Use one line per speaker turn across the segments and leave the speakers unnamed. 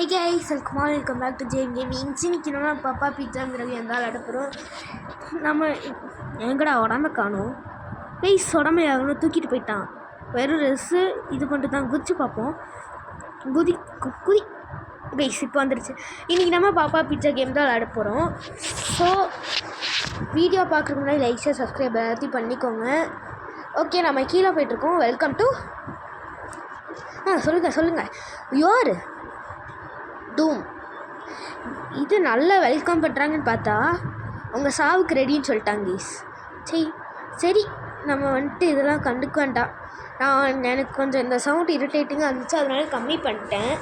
Hey guys, welcome back to JM Gaming. இன்னைக்கு நம்ம பாப்பா பீட்சாங்கிற கேம் தான் விளையாட போகிறோம். நம்ம எங்கடா உடம்பை காணும் கைஸ், உடம்பை ஆகணும் தூக்கிட்டு போயிட்டான். வெறும் ட்ரெஸ்ஸு இது பண்ணிட்டு தான் குதிச்சு பார்ப்போம். குதி கைஸ் இப்போ வந்துடுச்சு. இன்றைக்கி நம்ம பாப்பா பீட்சா கேம் தான் விளையாட போகிறோம். ஸோ வீடியோ பார்க்குறதுக்கு முன்னாடி லைக் ஷேர் சப்ஸ்கிரைப் எல்லாத்தையும் பண்ணிக்கோங்க. ஓகே, நம்ம கீழே போய்ட்டுருக்கோம். வெல்கம் டு சொல்லுங்கள் யோர் டூம். இது நல்லா வெல்கம் பண்ணுறாங்கன்னு பார்த்தா அவங்க சாவுக்கு ரெடின்னு சொல்லிட்டாங்க கைஸ். சரி நம்ம வந்துட்டு இதெல்லாம் கண்டுக்க வேண்டாம். எனக்கு கொஞ்சம் இந்த சவுண்ட் இரிட்டேட்டிங்காக இருந்துச்சு, அதனால கம்மி பண்ணிட்டேன்.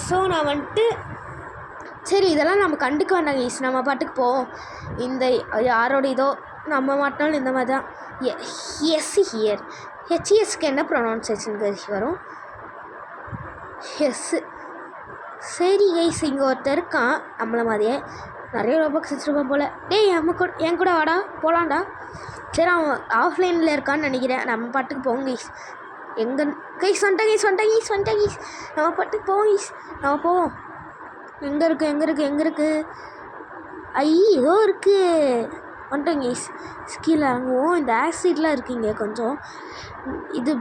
ஸோ நான் வந்துட்டு சரி இதெல்லாம் நம்ம கண்டுக்க வேண்டாம் கைஸ், நம்ம பாட்டுக்கு போவோம். இந்த யாரோட இதோ நம்ம மாட்டினாலும் இந்த மாதிரி தான். ஹியர் ஹெச்இஎஸ்க்கு என்ன ப்ரொனவுன்சேஷன் கைஸ் வரும்? எஸ். சரி கைஸ், இங்கே ஒருத்தர் இருக்கான் நம்மளை மாதிரியே, நிறைய ரூபாய்க்கு வச்சுருப்பான் போல். டேய் என் கூட வாடா போகலான்டா. சரி அவன் ஆஃப்லைனில் இருக்கான்னு நினைக்கிறேன். நம்ம பாட்டுக்கு போவோம் கைஸ். எங்கே கைஸ் வந்துட்டேன் கைஸ் நம்ம பாட்டுக்கு போவோம் கைஸ். நம்ம போவோம். எங்கே இருக்குது ஏதோ இருக்குது. வந்துட்டோம் கைஸ். கீழே இறங்குவோம். இந்த ஆசிட்லாம் இருக்குங்க கொஞ்சம். இது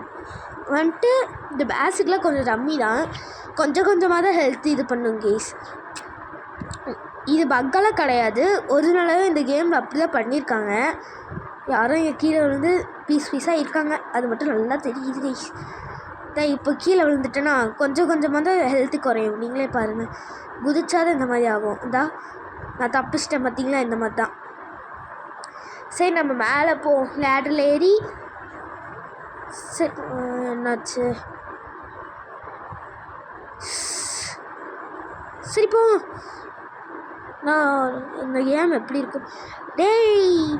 வந்துட்டு இந்த ஆசிட்லாம் கொஞ்சம் கம்மி தான், கொஞ்சமாக தான் ஹெல்த் இது பண்ணுங்க கைஸ். இது பக்கெல்லாம் கிடையாது, ஒரிஜினலாகவே இந்த கேமில் அப்படி தான் பண்ணியிருக்காங்க. யாரும் இங்கே கீழே விழுந்து பீஸாக இருக்காங்க, அது மட்டும் நல்லா தெரியுது கைஸ். இப்போ கீழே விழுந்துட்டேன்னா கொஞ்சமாக தான் ஹெல்த்து குறையும். நீங்களே பாருங்கள், குதிச்சாதான் இந்த மாதிரி ஆகும். நான் தப்பிச்சிட்டேன் பார்த்தீங்களா, இந்த மாதிரி தான். சரி நம்ம மேலே போவோம். லேடரில் ஏறி சரி என்னாச்சு, சரி போவோம். நான் இந்த கேம் எப்படி இருக்கும்?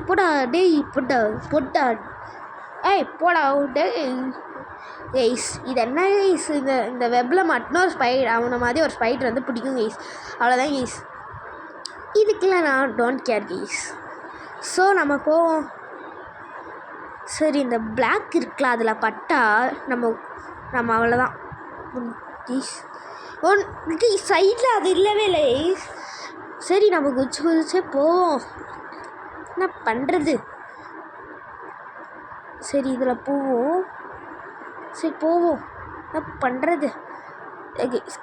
போடா போடா கைஸ். இது என்ன கைஸ், இந்த வெப்பில் மட்டும் ஒரு அவனை மாதிரி ஒரு ஸ்பைடர் வந்து பிடிக்கும் கைஸ், அவ்வளோதான் கைஸ். இதுக்கெல்லாம் நான் டோன்ட் கேர் கைஸ். ஸோ நம்ம போவோம். சரி இந்த பிளாக் இருக்குல்ல, அதில் பட்டா நம்ம அவ்வளோதான் கைஸ். சைடில் அது இல்லவே இல்லை கைஸ். சரி நம்ம குதிச்சே போவோம். என்ன பண்ணுறது? சரி இதில் போவோம். என்ன பண்ணுறது?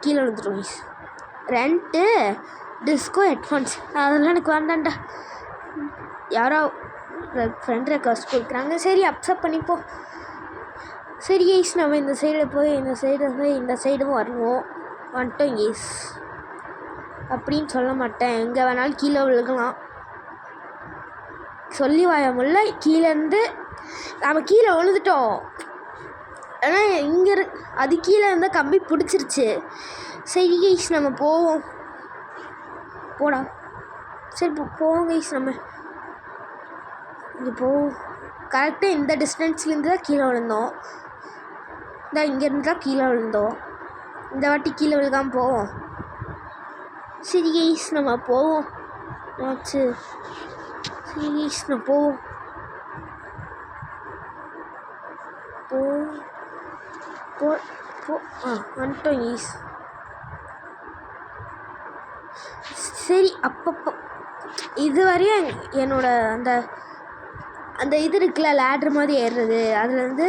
கீழே விழுந்துடும் கைஸ். ரெண்ட்டு டிஸ்கோ ஹெட்ஃபோன்ஸ் அதெல்லாம் எனக்கு வேண்டாண்டா. யாரோ ஃப்ரெண்ட் ரெக்வஸ்ட் கொடுக்குறாங்க, சரி அக்செப்ட் பண்ணிப்போம். சரி கைஸ், நம்ம இந்த சைடும் வரணும். வந்துட்டோம் கைஸ். அப்படின்னு சொல்ல மாட்டேன், எங்கே வேணாலும் கீழே விழுகலாம். சொல்லி வாயமுல்ல, கீழேருந்து நம்ம கீழே விழுந்துட்டோம். ஆனால் இங்கே அது கீழே இருந்தால் கம்பி பிடிச்சிருச்சு. சரி கைஸ் நம்ம போவோம். போடா சரி போவோம் கைஸ். நம்ம இங்கே போவோம். கரெக்டாக இந்த டிஸ்டன்ஸ்லேருந்து தான் கீழே விழுந்தோம். இங்கேருந்து தான் கீழே விழுந்தோம். இந்த வாட்டி கீழே விழுகாமல் போவோம். சரி கைஸ் நம்ம போவோம். சரி கைஸ் நம்ம போவோம். வந்துட்டோம் கைஸ். சரி அப்பப்போ இதுவரையும் என்னோட அந்த இது இருக்குல்ல, லேட்ரு மாதிரி ஏறுறது, அதுலேருந்து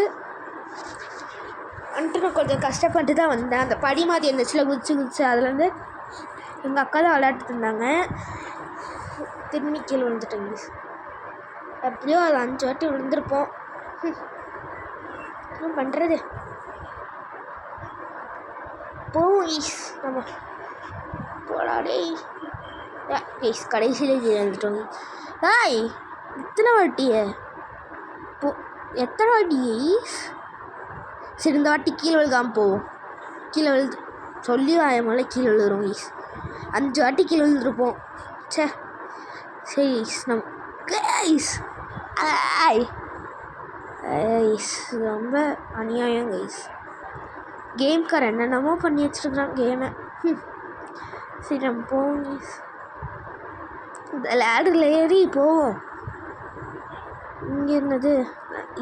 வந்துட்டு நான் கொஞ்சம் கஷ்டப்பட்டு தான் வந்தேன். அந்த படி மாதிரி இருந்துச்சுல, குதிச்சு அதுலேருந்து எங்கள் அக்கா தான் விளையாட்டு இருந்தாங்க. திரும்பி கீழே விழுந்துட்டேங்க. எப்படியோ அது 5 வாட்டி விழுந்திருப்போம். என்ன பண்ணுறது? போவோம் ஈஸ். நம்ம போடாடே கைஸ். கடைசியிலே கீழே எழுந்துட்டோங்க. எத்தனை வாட்டியே கைஸ்? சரி இந்த வாட்டி கீழே விழுகாமல் போவோம். கீழே விழுது சொல்லி ஆயமால கீழே விழுதுறோம் கைஸ். 5 வாட்டி கீழே விழுந்துருப்போம். சரி கைஸ் நம்ம கைஸ் ரொம்ப அநியாயம் கைஸ். கேம்கார் என்னென்னமோ பண்ணி வச்சுருக்குறான் கேமை. சரி நம்ம போவோம் கைஸ். இந்த லேடரில் ஏறி போவோம். இங்கே இருந்தது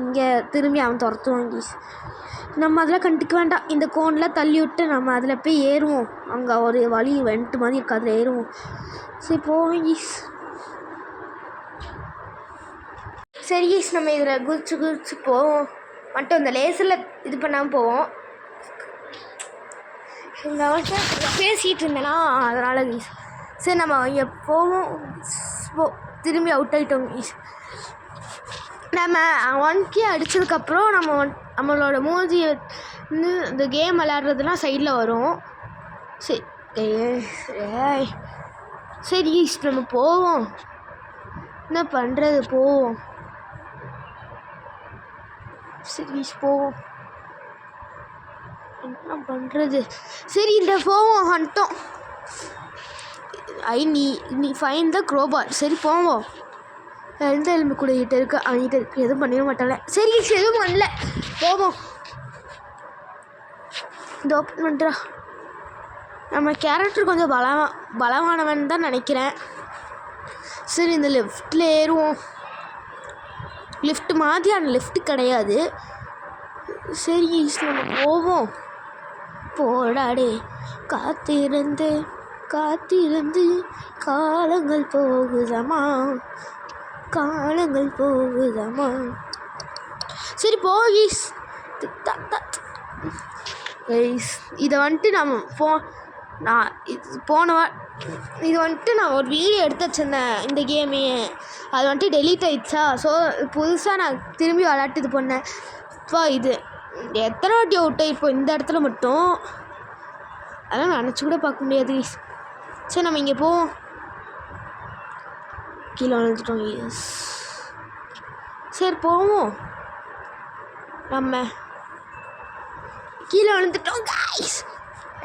இங்கே திரும்பி அவன் துரத்துவான் கைஸ். நம்ம அதெல்லாம் கண்டுக்க வேண்டாம். இந்த கோன்லாம் தள்ளி விட்டு நம்ம அதில் போய் ஏறுவோம். அங்கே ஒரு வழி வெண்ட்டு மாதிரி இருக்குது, அதில் ஏறுவோம். சரி போவோம் கைஸ். சரி கைஸ், நம்ம இதில் குதிச்சு போவோம். மட்டும் இந்த லேசரில் இது பண்ணாமல் போவோம். இந்த அவன்கிட்ட பேசிகிட்டு இருந்தேன்னா அதனால் கைஸ். சரி நம்ம இங்கே போவோம். திரும்பி அவுட் ஆகிட்டோம் கைஸ். நம்ம 1K அடித்ததுக்கப்புறம் நம்மளோட மூஞ்சி இந்த கேம் விளையாடுறதுலாம் சைடில் வரும். சரி கைஸ், நம்ம போவோம். என்ன பண்ணுறது, போவோம். சரி கைஸ், போவோம். என்ன பண்ணுறது, சரி இந்த போவோம். வந்துட்டோம். நீ ஃபைன் த க்ரோபார். சரி போவோம். எந்த எலும்பு கூட கிட்ட இருக்கு, அவன்கிட்ட இருக்கு, எதுவும் பண்ணிட மாட்டாங்க. சரி எதுவும் பண்ணல, போவோம். இந்த ஓப்பன் பண்ணுறா. நம்ம கேரக்டர் கொஞ்சம் பலமானவன் தான் நினைக்கிறேன். சரி இந்த லெஃப்டில் ஏறுவோம். லிஃப்ட் மாதிரியான லிஃப்ட் கிடையாது. சரி நம்ம போவோம். போடாடே காத்திருந்து காத்திருந்து காலங்கள் போகுதம்மா, காலங்கள் போகுதம்மா. சரி போகீஸ். இதை வந்துட்டு இது வந்துட்டு நான் ஒரு வீடியோ எடுத்து வச்சுருந்தேன் இந்த கேமே. அது வந்துட்டு டெலீட் ஆயிடுச்சா. ஸோ புதுசாக நான் திரும்பி விளையாட்டு இது பண்ணேன். இப்போ இது எத்தனை வாட்டி அவுட் ஆகிப்போ இந்த இடத்துல மட்டும், அதெல்லாம் நினச்சி கூட பார்க்க முடியாது. சரி நம்ம இங்கே போவோம். கீழே விழுந்துட்டோம். சரி போவோம். நம்ம கீழே விழுந்துட்டோம் கைஸ்.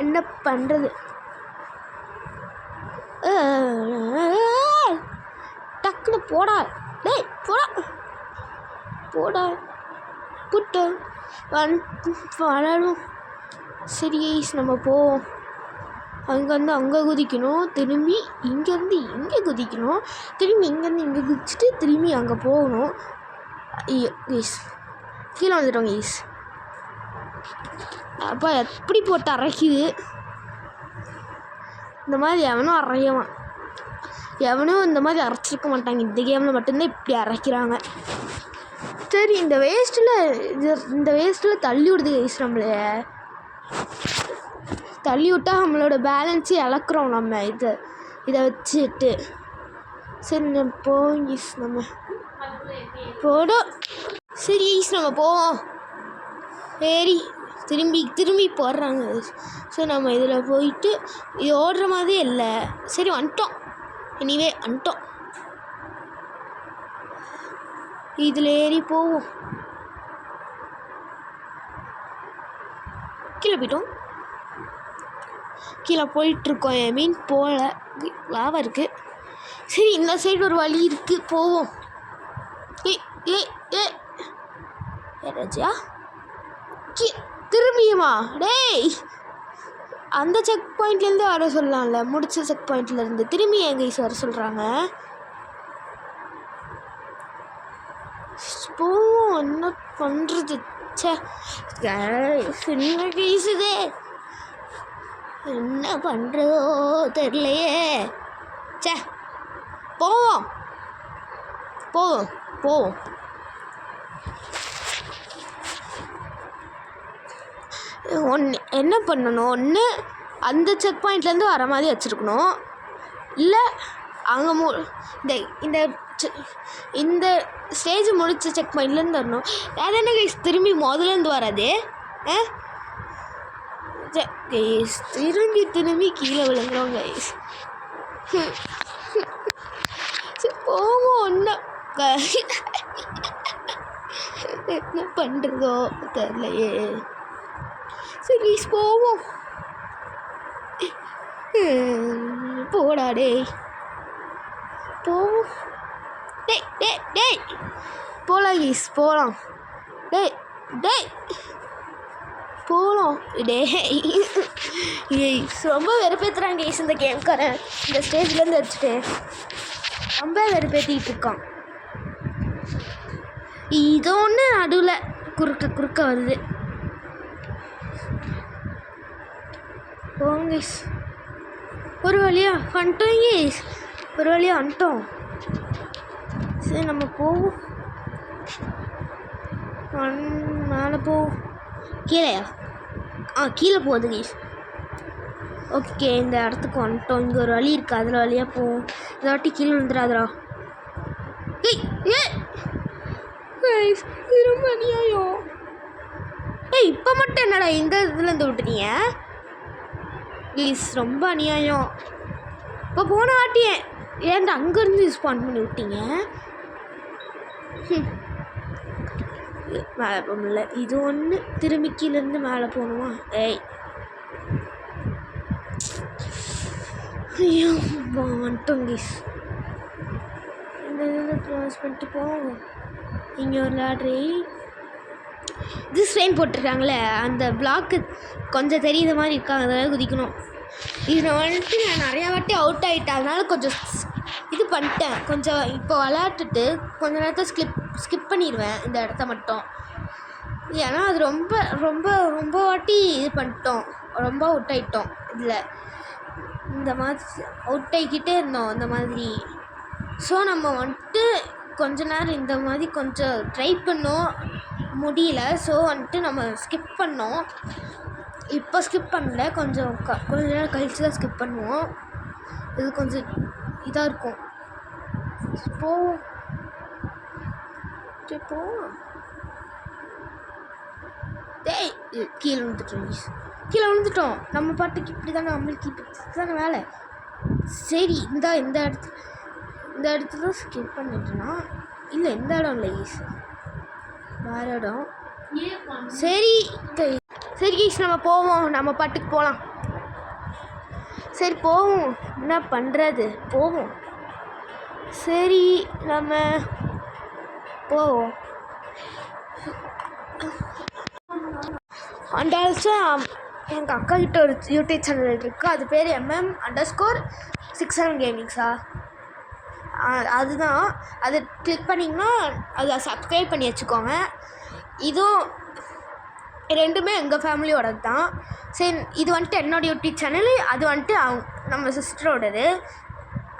என்ன பண்ணுறது, டக்குன்னு போடா. டேய் போடா போடா புட்டு வளரும். சரி கைஸ், நம்ம போவோம். அங்கேருந்து அங்கே குதிக்கணும், திரும்பி இங்கேருந்து இங்கே குதிக்கணும், திரும்பி இங்கேருந்து இங்கே குதிச்சுட்டு திரும்பி அங்கே போகணும். ஈஸ் கீழே வந்துட்டோங்க ஈஸ். அப்போ எப்படி போட்டு அரைக்குது. இந்த மாதிரி எவனும் இந்த மாதிரி அரைச்சிருக்க மாட்டாங்க. இந்த கேமில் மட்டும்தான் இப்படி அரைக்கிறாங்க. சரி இந்த வேஸ்ட்டில் தள்ளி விடுது கைஸ். நம்மளே தள்ளி விட்டால் நம்மளோட பேலன்ஸு இழக்கிறோம் நம்ம இதை வச்சுட்டு. சரி நம்ம போவோம் ஈஸ். நம்ம போடும். சரி ஈஸ் நம்ம போவோம். சரி திரும்பி போடுறாங்க. ஸோ நம்ம இதில் போயிட்டு இது ஓடுற மாதிரியே இல்லை. சரி வந்துட்டோம். வந்துட்டோம். இதில் ஏறி போவோம். கீழே போயிட்டோம். கீழே போயிட்டுருக்கோம். மீன் போகல, லாவா இருக்குது. சரி இந்த சைடு ஒரு வழி இருக்குது, போவோம். ஏராஜா திரும்பியுமா? டேய் அந்த செக் பாயிண்ட்லேருந்து வர சொல்லலாம்ல, முடிச்ச செக் பாயிண்ட்லேருந்து திரும்பி என் கைஸ் வர சொல்கிறாங்க. போவோம். என்ன பண்ணுறது, சின்ன கைஸுதே, என்ன பண்ணுறதோ தெரியலையே. போவோம். என்ன பண்ணணும், ஒன்று அந்த செக் பாயிண்ட்லேருந்து வர மாதிரி வச்சுருக்கணும், இல்லை அங்கே இந்த ஸ்டேஜ் முடிச்ச செக் பாயிண்ட்லேருந்து வரணும். அது என்ன கைஸ் திரும்பி முதலேருந்து வராது. கைஸ் திரும்பி கீழே விழுங்குறோம் கைஸ். போவோம். ஒன்றும் என்ன பண்ணுறதோ தெரியலையே. சரி கைஸ் போவோம். போடாடே போவோம். டேய் போகலாம் கைஸ், போகலாம். டேய் போகலாம். ரொம்ப வெறுப்பேற்றுறாங்க கைஸ் இந்த கேம்காரன். இந்த ஸ்டேஜ்லேருந்து வச்சுட்டு ரொம்ப வெறுப்பேற்றிக்கிட்டு இருக்கான். இது ஒன்று நடுவில் குறுக்க வருது. போங்க கைஸ், ஒரு வழியாக வந்துட்டோம் கைஸ், ஒரு வழியாக வந்துட்டோம். சரி நம்ம போவோம். மேலே போவோம். கீழேயா? கீழே போகுது கைஸ். ஓகே, இந்த இடத்துக்கு வந்துட்டோம். இங்கே ஒரு வழி இருக்குது, அதில் வழியாக போவோம். இந்த வாட்டி கீழே வந்துடாதரா. இது ரொம்ப அநியாயம். இப்போ மட்டும் என்னடா இந்த இதுலேருந்து விட்டுறீங்க ப்ளீஸ், ரொம்ப அநியாயம். இப்போ போன வாட்டி ஏன்டா அங்கேருந்து யூஸ் பண்ணி விட்டீங்க? மேலே போக முடியல. இது ஒன்று திரும்பி கீழேருந்து மேலே போகணுமா? ஐயோ வந்துட்டோம் கைஸ். இந்த இதில் க்ளாஸ் பண்ணிட்டு போவோம். இங்கே ஒரு லேட்ரி இது ஸ்ட்ரெயின் போட்டிருக்காங்களே, அந்த பிளாக்கு கொஞ்சம் தெரியுற மாதிரி இருக்காங்க, அதெல்லாம் குதிக்கணும். இதில் வந்துட்டு நான் நிறையா வாட்டி அவுட் ஆகிட்டேன், அதனால கொஞ்சம் இது பண்ணிட்டேன். கொஞ்சம் இப்போ விளையாட்டுட்டு கொஞ்ச நேரத்தை ஸ்கிப் பண்ணிடுவேன் இந்த இடத்த மட்டும். ஏன்னா அது ரொம்ப ரொம்ப ரொம்ப வாட்டி இது பண்ணிட்டோம், ரொம்ப அவுட் ஆகிட்டோம். இதில் இந்த மாதிரி அவுட் ஆகிக்கிட்டே இருந்தோம் இந்த மாதிரி. ஸோ நம்ம வந்துட்டு கொஞ்ச நேரம் இந்த மாதிரி கொஞ்சம் ட்ரை பண்ணோம், முடியல. ஸோ வந்துட்டு நம்ம ஸ்கிப் பண்ணோம். இப்போ ஸ்கிப் பண்ணல, கொஞ்சம் நேரம் கழிச்சு தான் ஸ்கிப் பண்ணுவோம். இது கொஞ்சம் இதாக இருக்கும். போவோம் கீழே விழுந்துட்டோம். நம்ம பாட்டுக்கு இப்படி தானே, நம்மளுக்கு இப்படி தானே வேலை. சரி இந்த இடத்துல ஸ்கிப் பண்ணிட்டோன்னா, இல்லை இந்த இடம் இல்லை ஈஸ், வேறு இடம். சரி ஈஸ், நம்ம போவோம், நம்ம பாட்டுக்கு போகலாம். சரி போவோம், என்ன பண்ணுறது, போவோம். சரி நம்ம போவோம். அண்ட் ஆல்சோ எங்கள் அக்கா கிட்ட ஒரு யூடியூப் சேனல் இருக்குது, அது பேர் MM_600 கேமிங்ஸா, அதுதான். அதை கிளிக் பண்ணிங்கன்னா அதை சப்ஸ்கிரைப் பண்ணி வச்சுக்கோங்க. இதுவும் ரெண்டுமே எங்கள் ஃபேமிலியோடது தான். சரி, இது வந்துட்டு என்னோடய யூடியூப் சேனல், அது வந்துட்டு நம்ம சிஸ்டரோடது,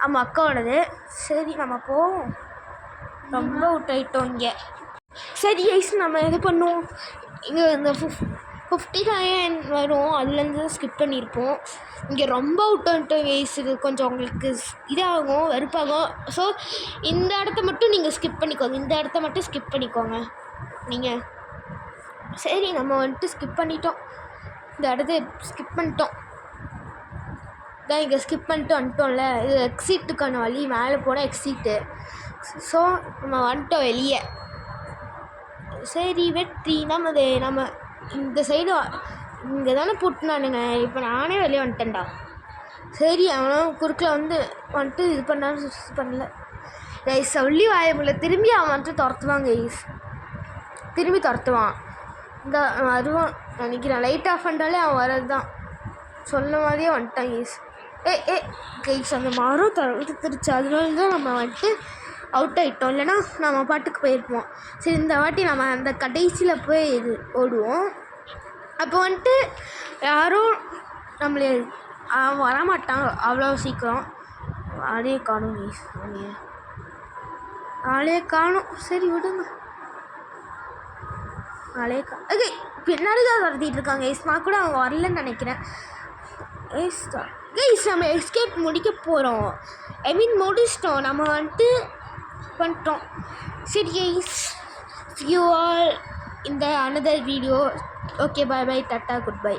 நம்ம அக்காவோடது. சரி நம்ம போவோம், ரொம்ப விட்டாயிட்டோம் இங்கே. சரி ஐஸ், நம்ம இது பண்ணுவோம். இங்கே இந்த 59 வரும், அதுலேருந்து ஸ்கிப் பண்ணியிருப்போம். இங்கே ரொம்ப விட்டோன்ட்டோம் கைஸ். இது கொஞ்சம் உங்களுக்கு இதாகும், வெறுப்பாகும். ஸோ இந்த இடத்த மட்டும் நீங்கள் ஸ்கிப் பண்ணிக்கோங்க, இந்த இடத்த மட்டும் ஸ்கிப் பண்ணிக்கோங்க நீங்கள். சரி நம்ம வந்துட்டு ஸ்கிப் பண்ணிட்டோம், இந்த இடத்த ஸ்கிப் பண்ணிட்டோம். தான் இங்கே ஸ்கிப் பண்ணிட்டு வந்துட்டோம்ல, இது எக்ஸிட்டுக்கான வழி, மேலே போனால் எக்ஸிட்டு. ஸோ நம்ம வந்துட்டோம் வெளியே. சரி வெற்றி, நம்ம இந்த சைடு இங்கே தானே போட்டுனானுங்க. இப்போ நானே வெளியே வந்துட்டேன்டா. சரி அவனும் குறுக்கில் வந்துட்டு இது பண்ணல கைஸ். சொல்லி வாயமில்ல, திரும்பி அவன் வந்துட்டு துரத்துவான் கைஸ், திரும்பி துரத்துவான். இந்த வருவான் நினைக்கிறேன், லைட் ஆஃப் பண்ணிட்டாலே அவன் வர்றது தான். சொன்ன மாதிரியே வந்துட்டான் கைஸ். கைஸ் அந்த மரம் திருச்சு, அதனால தான் நம்ம வந்துட்டு அவுட் ஆகிட்டோம், இல்லைன்னா நம்ம பாட்டுக்கு போயிருப்போம். சரி இந்த வாட்டி நம்ம அந்த கடைசியில் போய் இது ஓடுவோம். அப்போ வந்துட்டு யாரும் நம்மளே வரமாட்டாங்க அவ்வளோ சீக்கிரம். ஆளே காணும் கைஸ், ஆளே காணும். சரி விடுங்க, ஆளே ஓகே. பின்னாடி தான் துரத்திட்டு இருக்காங்க கைஸ், நான் கூட அவங்க வரலன்னு நினைக்கிறேன். கைஸ் நம்ம எஸ்கேப் முடிக்க போகிறோம், முடிச்சிட்டோம், நம்ம வந்துட்டு பண்ணிட்டோம். சரி கைஸ், யூ ஆல் இந்த another video. Okay, bye bye, tata, goodbye.